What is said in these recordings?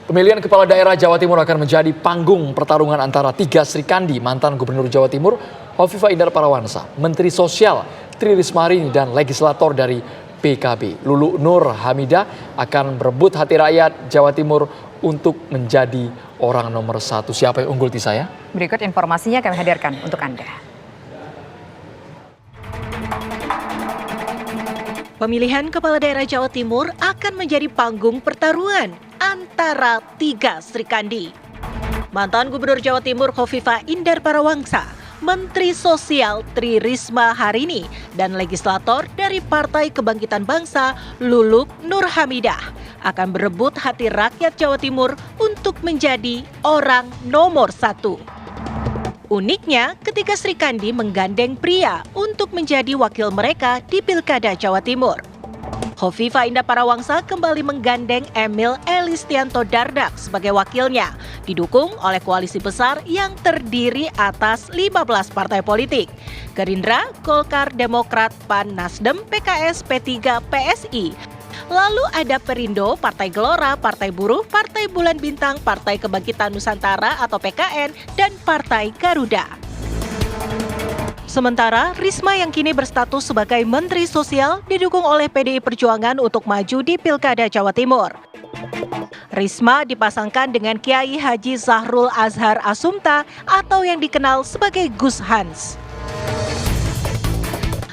Pemilihan Kepala Daerah Jawa Timur akan menjadi panggung pertarungan antara tiga Sri Kandi, mantan Gubernur Jawa Timur, Hovifah Indar Parawansa, Menteri Sosial Tri Risma hari ini, dan legislator dari PKB, Lulu Nur Hamidah akan berebut hati rakyat Jawa Timur untuk menjadi orang nomor satu. Siapa yang unggul di saya? Berikut informasinya kami hadirkan untuk Anda. Pemilihan Kepala Daerah Jawa Timur akan menjadi panggung pertarungan antara tiga Sri Kandi. Mantan Gubernur Jawa Timur Hovifah Indar Parawansa, Menteri Sosial Tri Risma hari ini, dan legislator dari Partai Kebangkitan Bangsa Lulu Nur Hamidah akan berebut hati rakyat Jawa Timur untuk menjadi orang nomor satu. Uniknya, ketika Sri Kandi menggandeng pria untuk menjadi wakil mereka di Pilkada Jawa Timur. Hovifah Indar Parawansa kembali menggandeng Emil Elistianto Dardak sebagai wakilnya, didukung oleh koalisi besar yang terdiri atas 15 partai politik: Gerindra, Golkar, Demokrat, PAN, Nasdem, PKS, P3, PSI. Lalu ada Perindo, Partai Gelora, Partai Buruh, Partai Bulan Bintang, Partai Kebangkitan Nusantara atau PKN, dan Partai Garuda. Sementara Risma yang kini berstatus sebagai Menteri Sosial didukung oleh PDI Perjuangan untuk maju di Pilkada Jawa Timur. Risma dipasangkan dengan Kiai Haji Zahrul Azhar Asumta atau yang dikenal sebagai Gus Hans.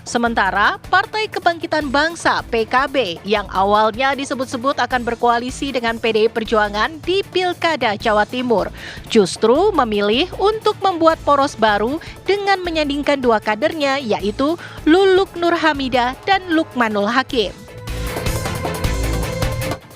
Sementara Partai Kebangkitan Bangsa (PKB) yang awalnya disebut-sebut akan berkoalisi dengan PDI Perjuangan di Pilkada Jawa Timur justru memilih untuk membuat poros baru dengan menyandingkan dua kadernya, yaitu Lulu Nur Hamidah dan Lukmanul Hakim.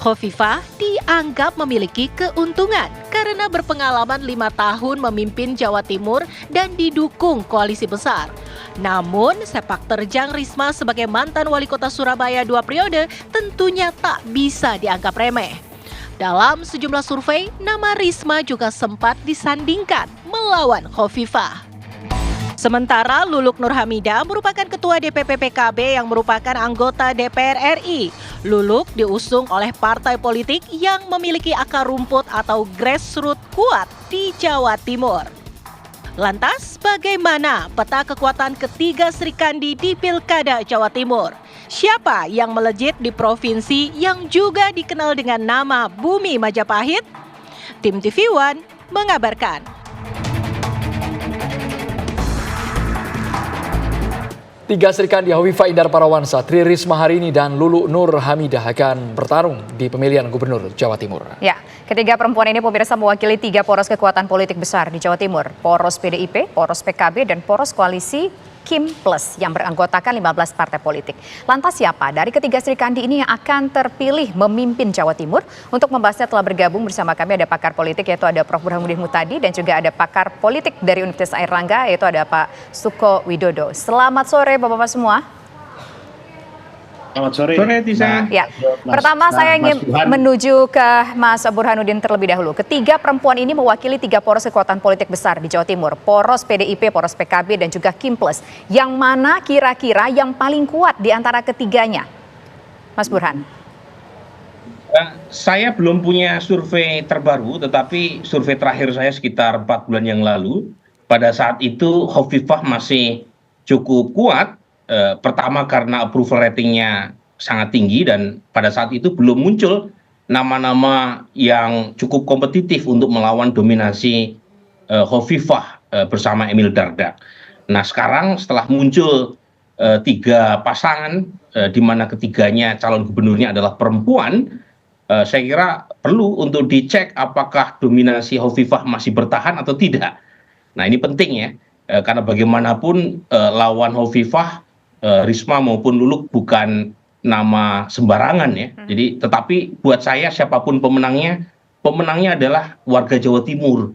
Hovifah dianggap memiliki keuntungan karena berpengalaman 5 tahun memimpin Jawa Timur dan didukung koalisi besar. Namun, sepak terjang Risma sebagai mantan wali kota Surabaya 2 periode tentunya tak bisa dianggap remeh. Dalam sejumlah survei, nama Risma juga sempat disandingkan melawan Hovifah. Sementara Lulu Nur Hamidah merupakan ketua DPP PKB yang merupakan anggota DPR RI. Lulu diusung oleh partai politik yang memiliki akar rumput atau grassroots kuat di Jawa Timur. Lantas, bagaimana peta kekuatan ketiga Sri Kandi di Pilkada Jawa Timur? Siapa yang melejit di provinsi yang juga dikenal dengan nama Bumi Majapahit? Tim TV One mengabarkan. Tiga Sri Kandi, Hovifah Indar Parawansa, Tri Risma hari ini, dan Lulu Nur Hamidah akan bertarung di pemilihan Gubernur Jawa Timur. Ya, ketiga perempuan ini pemirsa mewakili tiga poros kekuatan politik besar di Jawa Timur. Poros PDIP, poros PKB, dan poros koalisi Kim Plus yang beranggotakan 15 partai politik. Lantas siapa dari ketiga Sri Kandi ini yang akan terpilih memimpin Jawa Timur? Untuk membahasnya telah bergabung bersama kami ada pakar politik, yaitu ada Prof. Burhanuddin Muhtadi, dan juga ada pakar politik dari Universitas Airlangga, yaitu ada Pak Suko Widodo. Selamat sore Bapak-Bapak semua. Selamat sore, Tisa. Ya. Pertama saya ingin menuju ke Mas Burhanuddin terlebih dahulu. Ketiga perempuan ini mewakili tiga poros kekuatan politik besar di Jawa Timur. Poros PDIP, poros PKB, dan juga Kim Plus. Yang mana kira-kira yang paling kuat di antara ketiganya? Mas Burhan. Saya belum punya survei terbaru, tetapi survei terakhir saya sekitar 4 bulan yang lalu. Pada saat itu Hovifah masih cukup kuat. Pertama karena approval ratingnya sangat tinggi, dan pada saat itu belum muncul nama-nama yang cukup kompetitif untuk melawan dominasi Hovifah bersama Emil Dardak. Nah sekarang setelah muncul tiga pasangan di mana ketiganya calon gubernurnya adalah perempuan, saya kira perlu untuk dicek apakah dominasi Hovifah masih bertahan atau tidak. Nah ini penting ya, karena bagaimanapun lawan Hovifah, Risma maupun Lulu bukan nama sembarangan ya. Jadi tetapi buat saya siapapun pemenangnya adalah warga Jawa Timur,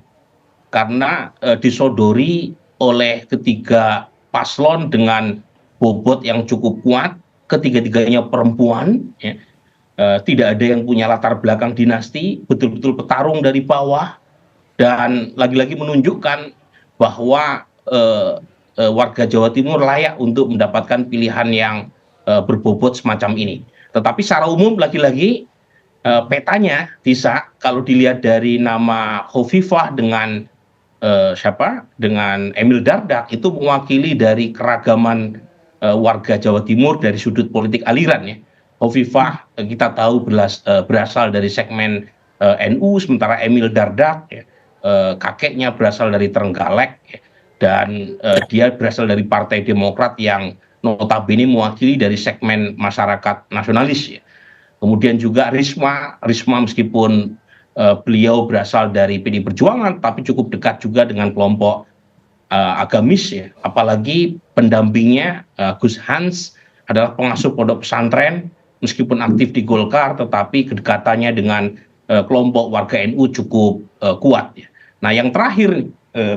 karena disodori oleh ketiga paslon dengan bobot yang cukup kuat, ketiga-tiganya perempuan ya. Tidak ada yang punya latar belakang dinasti, betul-betul petarung dari bawah, dan lagi-lagi menunjukkan bahwa warga Jawa Timur layak untuk mendapatkan pilihan yang berbobot semacam ini. Tetapi secara umum lagi-lagi petanya bisa kalau dilihat dari nama Hovifah dengan dengan Emil Dardak itu mewakili dari keragaman warga Jawa Timur dari sudut politik aliran ya. Hovifah kita tahu berasal dari segmen NU, sementara Emil Dardak ya, kakeknya berasal dari Trenggalek ya, dan dia berasal dari Partai Demokrat yang notabene mewakili dari segmen masyarakat nasionalis ya. Kemudian juga Risma meskipun beliau berasal dari PD Perjuangan tapi cukup dekat juga dengan kelompok agamis ya. Apalagi pendampingnya Gus Hans adalah pengasuh pondok pesantren meskipun aktif di Golkar tetapi kedekatannya dengan kelompok warga NU cukup kuat ya. Nah, yang terakhir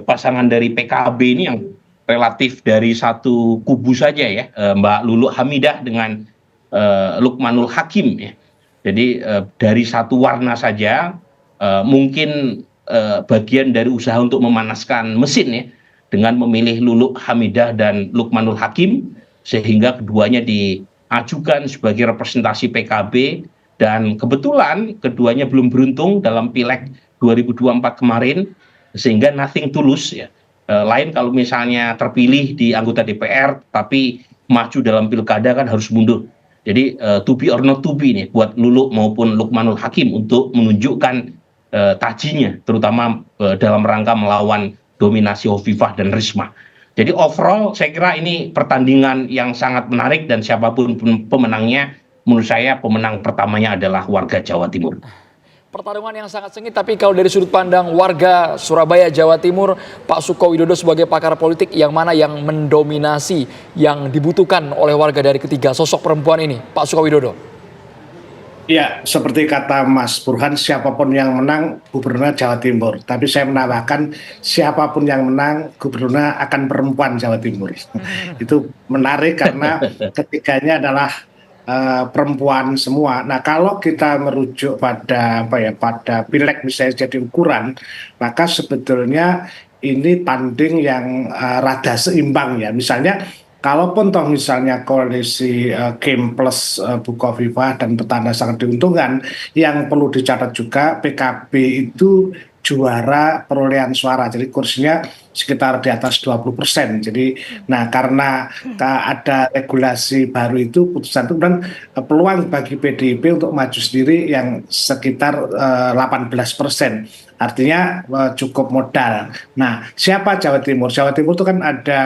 pasangan dari PKB ini yang relatif dari satu kubu saja ya, Mbak Lulu Hamidah dengan Lukmanul Hakim ya. Jadi dari satu warna saja mungkin bagian dari usaha untuk memanaskan mesin ya dengan memilih Lulu Hamidah dan Lukmanul Hakim sehingga keduanya diajukan sebagai representasi PKB dan kebetulan keduanya belum beruntung dalam Pileg 2024 kemarin sehingga nothing tulus ya. Lain kalau misalnya terpilih di anggota DPR tapi maju dalam pilkada kan harus mundur. Jadi to be or not to be nih buat Lulu maupun Lukmanul Hakim untuk menunjukkan tajinya terutama dalam rangka melawan dominasi Hovifah dan Risma. Jadi overall saya kira ini pertandingan yang sangat menarik dan siapapun pemenangnya menurut saya pemenang pertamanya adalah warga Jawa Timur. Pertarungan yang sangat sengit, tapi kalau dari sudut pandang warga Surabaya, Jawa Timur, Pak Suko Widodo sebagai pakar politik, yang mana yang mendominasi, yang dibutuhkan oleh warga dari ketiga sosok perempuan ini, Pak Suko Widodo? Ya, seperti kata Mas Burhan, siapapun yang menang, gubernur Jawa Timur. Tapi saya menambahkan, siapapun yang menang, gubernur akan perempuan Jawa Timur. Itu menarik karena ketiganya adalah perempuan semua. Nah, kalau kita merujuk pada pada pileg misalnya jadi ukuran, maka sebetulnya ini tanding yang rada seimbang ya. Misalnya kalaupun toh misalnya koalisi Kim plus Bukoviva dan petana sangat diuntungkan, yang perlu dicatat juga PKB itu juara perolehan suara, jadi kursinya sekitar di atas 20%. Jadi, nah karena ada regulasi baru itu, putusan itu dan peluang bagi PDIP untuk maju sendiri yang sekitar 18%. Artinya cukup modal. Nah, siapa Jawa Timur? Jawa Timur itu kan ada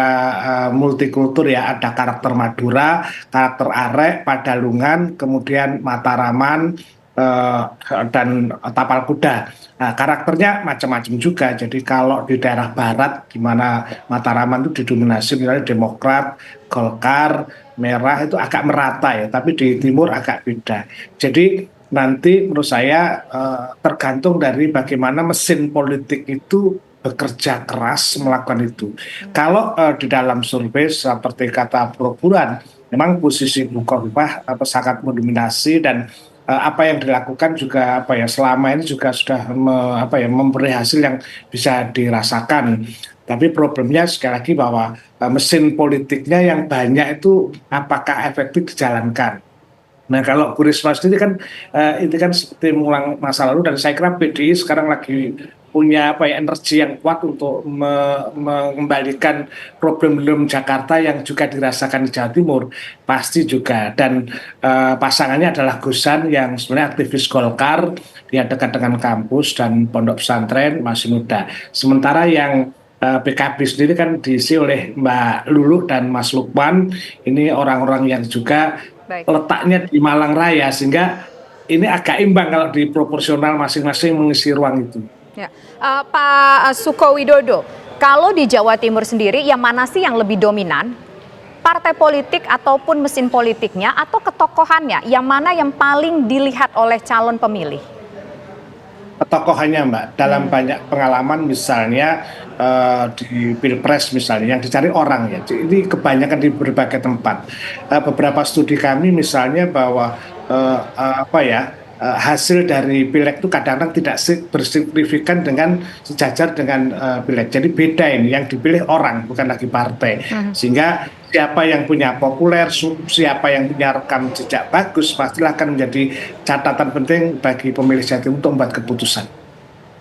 multikultur ya, ada karakter Madura, karakter Arek, Padalungan, kemudian Mataraman, dan Tapal Kuda. Nah, karakternya macam-macam juga. Jadi kalau di daerah barat, di mana Mataraman itu didominasi misalnya Demokrat, Golkar, Merah itu agak merata ya, tapi di timur agak beda. Jadi nanti menurut saya tergantung dari bagaimana mesin politik itu bekerja keras melakukan itu. Kalau di dalam survei seperti kata Prof. Burhan, memang posisi Bukoviva sangat mendominasi dan apa yang dilakukan juga selama ini juga sudah memberi hasil yang bisa dirasakan. Tapi problemnya sekali lagi bahwa mesin politiknya yang banyak itu apakah efektif dijalankan. Nah, kalau Bu Risma sendiri kan itu kan seperti mengulang masa lalu dan saya kira PDI sekarang lagi punya energi yang kuat untuk mengembalikan problem Jakarta yang juga dirasakan di Jawa Timur pasti juga. Dan pasangannya adalah Gusan yang sebenarnya aktivis Golkar, dia dekat dengan kampus dan pondok pesantren, masih muda. Sementara yang PKB sendiri kan diisi oleh Mbak Lulu dan Mas Lukman, ini orang-orang yang juga letaknya di Malang Raya, sehingga ini agak imbang kalau di proporsional masing-masing mengisi ruang itu. Ya. Pak Suko Widodo, kalau di Jawa Timur sendiri yang mana sih yang lebih dominan? Partai politik ataupun mesin politiknya atau ketokohannya? Yang mana yang paling dilihat oleh calon pemilih? Ketokohannya, Mbak. Dalam banyak pengalaman misalnya di Pilpres misalnya yang dicari orang ya. Ini kebanyakan di berbagai tempat. Beberapa studi kami misalnya bahwa hasil dari pileg itu kadang-kadang tidak bersignifikan dengan sejajar dengan pileg. Jadi beda ini, yang dipilih orang bukan lagi partai. Sehingga siapa yang punya populer, siapa yang punya rekam jejak bagus, pastilah akan menjadi catatan penting bagi pemilih Jawa Timur untuk membuat keputusan.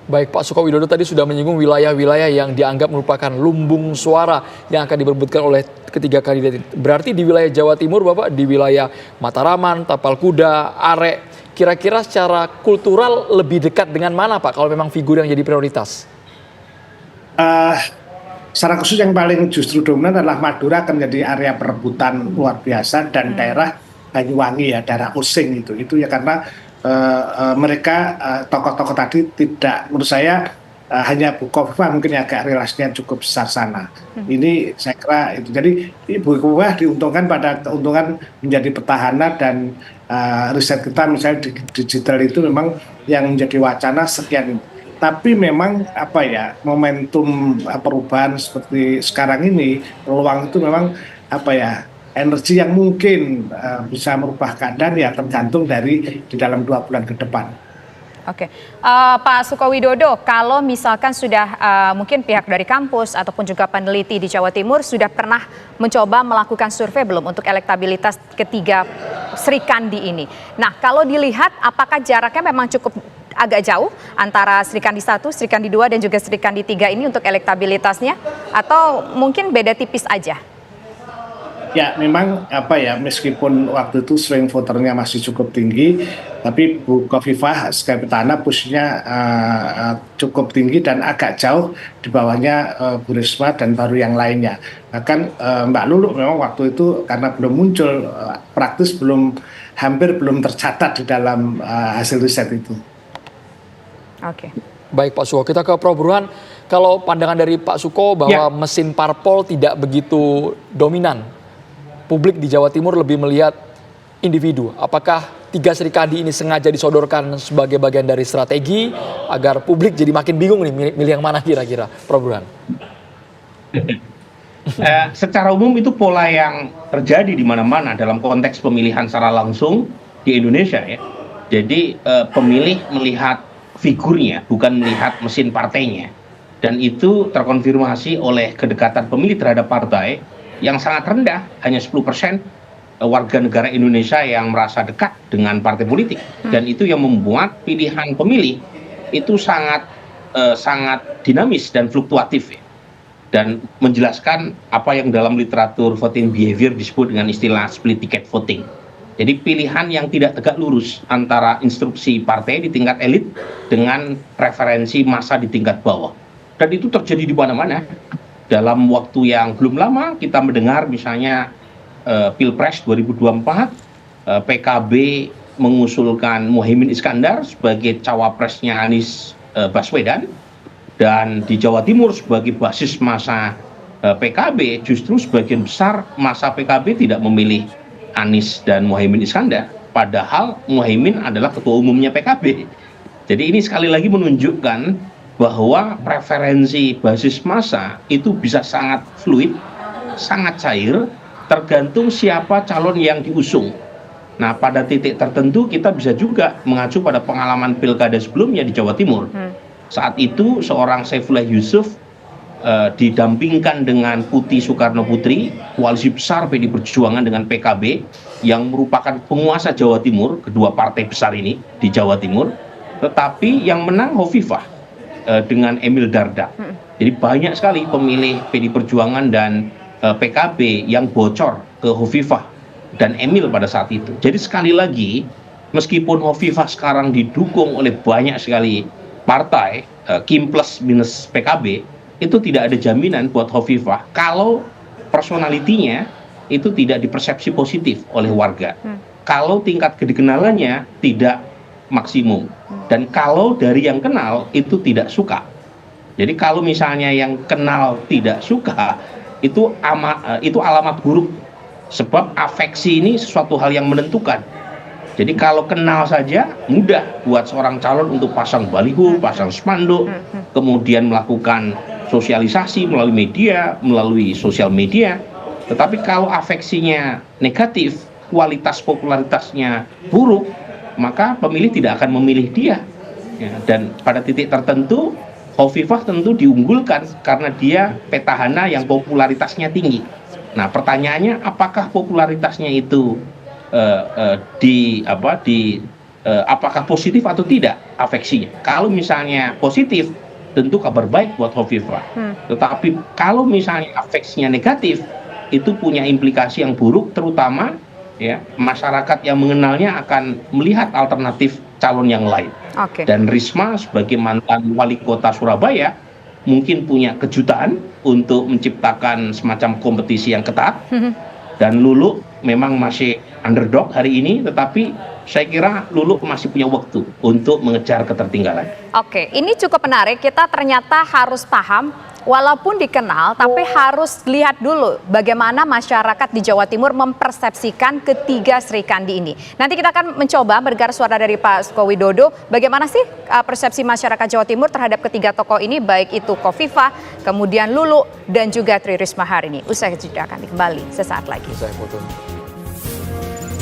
Baik, Pak Suko Widodo tadi sudah menyinggung wilayah-wilayah yang dianggap merupakan lumbung suara yang akan diperebutkan oleh ketiga kandidat. Berarti di wilayah Jawa Timur, Bapak, di wilayah Mataraman, Tapal Kuda, Arek, kira-kira secara kultural lebih dekat dengan mana, Pak, kalau memang figur yang jadi prioritas? Secara khusus yang paling justru dominan adalah Madura akan menjadi area perebutan luar biasa, dan daerah Banyuwangi ya, daerah Osing itu ya, karena mereka tokoh-tokoh tadi tidak, menurut saya hanya Bu Khofifah mungkin agak relasinya cukup besar sana. Ini saya kira itu. Jadi Bu Khofifah diuntungkan pada keuntungan menjadi petahana, dan riset kita misalnya di digital itu memang yang menjadi wacana sekian. Tapi memang momentum perubahan seperti sekarang ini, peluang itu memang energi yang mungkin bisa merubah keadaan ya tergantung di dalam 2 bulan ke depan. Oke, Pak Suko Widodo, kalau misalkan sudah mungkin pihak dari kampus ataupun juga peneliti di Jawa Timur sudah pernah mencoba melakukan survei belum untuk elektabilitas ketiga Sri Kandi ini? Nah, kalau dilihat apakah jaraknya memang cukup agak jauh antara Sri Kandi 1, Sri Kandi 2 dan juga Sri Kandi 3 ini untuk elektabilitasnya, atau mungkin beda tipis aja? Ya, memang meskipun waktu itu swing voternya masih cukup tinggi, tapi Bu Khofifah sebagai petahana posisinya cukup tinggi dan agak jauh di bawahnya Bu Risma dan baru yang lainnya. Bahkan Mbak Lulu memang waktu itu karena belum muncul, praktis hampir belum tercatat di dalam hasil riset itu. Oke. Baik, Pak Suko, kita ke Prof. Burhan. Kalau pandangan dari Pak Suko bahwa mesin parpol tidak begitu dominan, publik di Jawa Timur lebih melihat individu. Apakah 3 Sri Kandi ini sengaja disodorkan sebagai bagian dari strategi agar publik jadi makin bingung nih milih yang mana kira-kira, Prof. Burhan? Secara umum itu pola yang terjadi di mana-mana dalam konteks pemilihan secara langsung di Indonesia ya. Jadi pemilih melihat figurnya, bukan melihat mesin partainya. Dan itu terkonfirmasi oleh kedekatan pemilih terhadap partai yang sangat rendah, hanya 10% warga negara Indonesia yang merasa dekat dengan partai politik. Dan itu yang membuat pilihan pemilih itu sangat dinamis dan fluktuatif ya. Dan menjelaskan apa yang dalam literatur voting behavior disebut dengan istilah split ticket voting. Jadi pilihan yang tidak tegak lurus antara instruksi partai di tingkat elit dengan preferensi massa di tingkat bawah. Dan itu terjadi di mana-mana. Dalam waktu yang belum lama kita mendengar misalnya Pilpres 2024, PKB mengusulkan Muhaimin Iskandar sebagai cawapresnya Anies Baswedan, dan di Jawa Timur sebagai basis massa PKB justru sebagian besar massa PKB tidak memilih Anies dan Muhaimin Iskandar, padahal Muhaimin adalah ketua umumnya PKB. Jadi ini sekali lagi menunjukkan bahwa preferensi basis massa itu bisa sangat fluid, sangat cair, tergantung siapa calon yang diusung. Nah, pada titik tertentu kita bisa juga mengacu pada pengalaman pilkada sebelumnya di Jawa Timur. Saat itu seorang Saifullah Yusuf didampingkan dengan Putih Soekarno Putri, koalisi besar PD Perjuangan dengan PKB yang merupakan penguasa Jawa Timur, kedua partai besar ini di Jawa Timur, tetapi yang menang Hovifah dengan Emil Dardak. Jadi banyak sekali pemilih PD Perjuangan dan PKB yang bocor ke Hovifah dan Emil pada saat itu. Jadi sekali lagi, meskipun Hovifah sekarang didukung oleh banyak sekali partai, Kim plus minus PKB, itu tidak ada jaminan buat Hovifah kalau personalitinya itu tidak dipersepsi positif oleh warga. Kalau tingkat kedikenalannya tidak maksimum, dan kalau dari yang kenal itu tidak suka. Jadi kalau misalnya yang kenal tidak suka, itu alamat buruk, sebab afeksi ini sesuatu hal yang menentukan. Jadi kalau kenal saja mudah buat seorang calon untuk pasang baliho, pasang spanduk, kemudian melakukan sosialisasi melalui sosial media. Tetapi kalau afeksinya negatif, kualitas popularitasnya buruk, maka pemilih tidak akan memilih dia. Ya, dan pada titik tertentu Hovifah tentu diunggulkan karena dia petahana yang popularitasnya tinggi. Nah, pertanyaannya apakah popularitasnya itu apakah positif atau tidak afeksinya? Kalau misalnya positif, tentu kabar baik buat Hovifah. Tetapi kalau misalnya afeksinya negatif, itu punya implikasi yang buruk, terutama ya masyarakat yang mengenalnya akan melihat alternatif calon yang lain. Dan Risma sebagai mantan wali kota Surabaya mungkin punya kejutan untuk menciptakan semacam kompetisi yang ketat. Dan Lulu memang masih underdog hari ini, tetapi saya kira Lulu masih punya waktu untuk mengejar ketertinggalan. Oke, ini cukup menarik. Kita ternyata harus paham, walaupun dikenal, tapi harus lihat dulu bagaimana masyarakat di Jawa Timur mempersepsikan ketiga Sri Kandi ini. Nanti kita akan mencoba mendengar suara dari Pak Joko Widodo. Bagaimana sih persepsi masyarakat Jawa Timur terhadap ketiga tokoh ini, baik itu Khofifah, kemudian Lulu, dan juga Tri Risma hari ini. Usai jeda, akan kembali sesaat lagi. Usai foto.